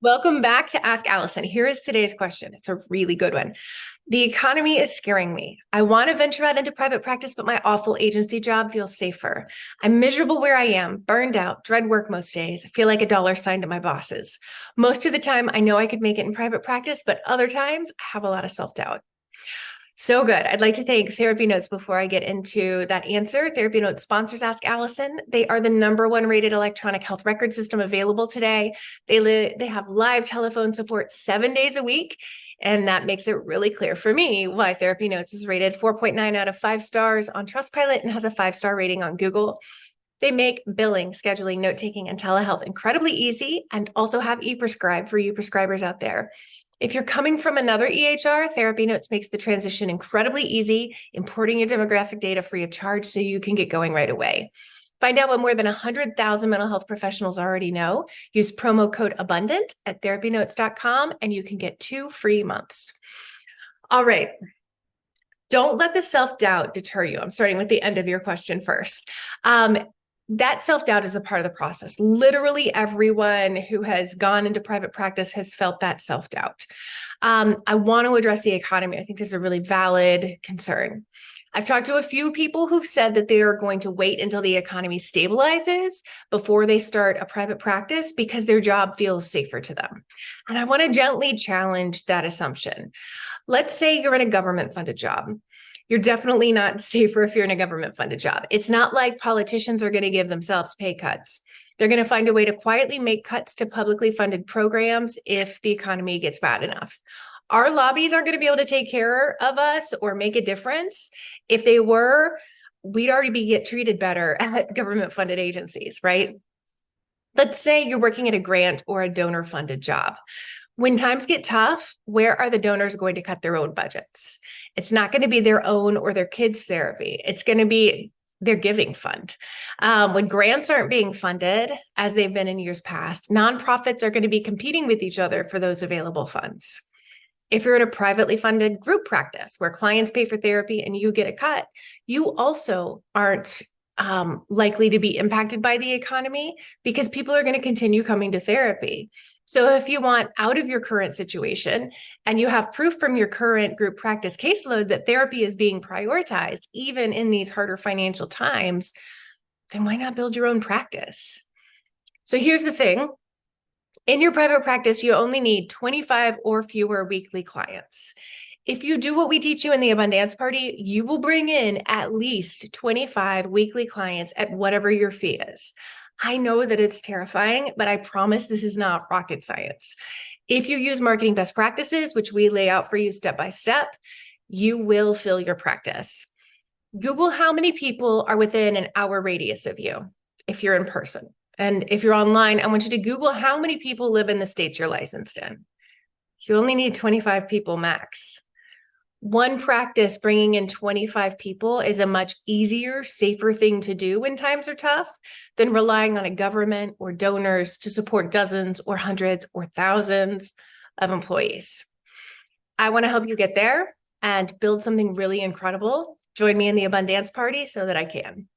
Welcome back to Ask Allison. Here is today's question. It's a really good one. The economy is scaring me. I want to venture out into private practice, but my awful agency job feels safer. I'm miserable where I am, burned out, dread work most days. I feel like a dollar sign to my bosses. Most of the time, I know I could make it in private practice, but other times, I have a lot of self-doubt. So good. I'd like to thank Therapy Notes before I get into that answer. Therapy Notes sponsors Ask Allison. They are the #1 rated electronic health record system available today. They have live telephone support 7 days a week. And that makes it really clear for me why Therapy Notes is rated 4.9 out of 5 stars on Trustpilot and has a 5-star rating on Google. They make billing, scheduling, note-taking, and telehealth incredibly easy and also have e-prescribe for you prescribers out there. If you're coming from another EHR, Therapy Notes makes the transition incredibly easy, importing your demographic data free of charge so you can get going right away. Find out what more than 100,000 mental health professionals already know. Use promo code ABUNDANT at therapynotes.com and you can get 2 free months. All right. Don't let the self-doubt deter you. I'm starting with the end of your question first. That self-doubt is a part of the process. Literally everyone who has gone into private practice has felt that self-doubt. I want to address the economy. I think this is a really valid concern. I've talked to a few people who've said that they are going to wait until the economy stabilizes before they start a private practice because their job feels safer to them. And I want to gently challenge that assumption. Let's say you're in a government-funded job. You're definitely not safer if you're in a government-funded job. It's not like politicians are going to give themselves pay cuts. They're going to find a way to quietly make cuts to publicly funded programs if the economy gets bad enough. Our lobbies aren't going to be able to take care of us or make a difference. If they were, we'd already get treated better at government-funded agencies, right? Let's say you're working at a grant or a donor-funded job. When times get tough, where are the donors going to cut their own budgets? It's not going to be their own or their kids' therapy. It's going to be their giving fund. When grants aren't being funded, as they've been in years past, nonprofits are going to be competing with each other for those available funds. If you're in a privately funded group practice where clients pay for therapy and you get a cut, you also aren't likely to be impacted by the economy because people are going to continue coming to therapy. So if you want out of your current situation and you have proof from your current group practice caseload that therapy is being prioritized, even in these harder financial times, then why not build your own practice? So here's the thing. In your private practice, you only need 25 or fewer weekly clients. If you do what we teach you in the Abundance Party, you will bring in at least 25 weekly clients at whatever your fee is. I know that it's terrifying, but I promise this is not rocket science. If you use marketing best practices, which we lay out for you step by step, you will fill your practice. Google how many people are within an hour radius of you if you're in person. And if you're online, I want you to Google how many people live in the states you're licensed in. You only need 25 people max. One practice bringing in 25 people is a much easier, safer thing to do when times are tough than relying on a government or donors to support dozens or hundreds or thousands of employees. I want to help you get there and build something really incredible. Join me in the Abundance Party so that I can.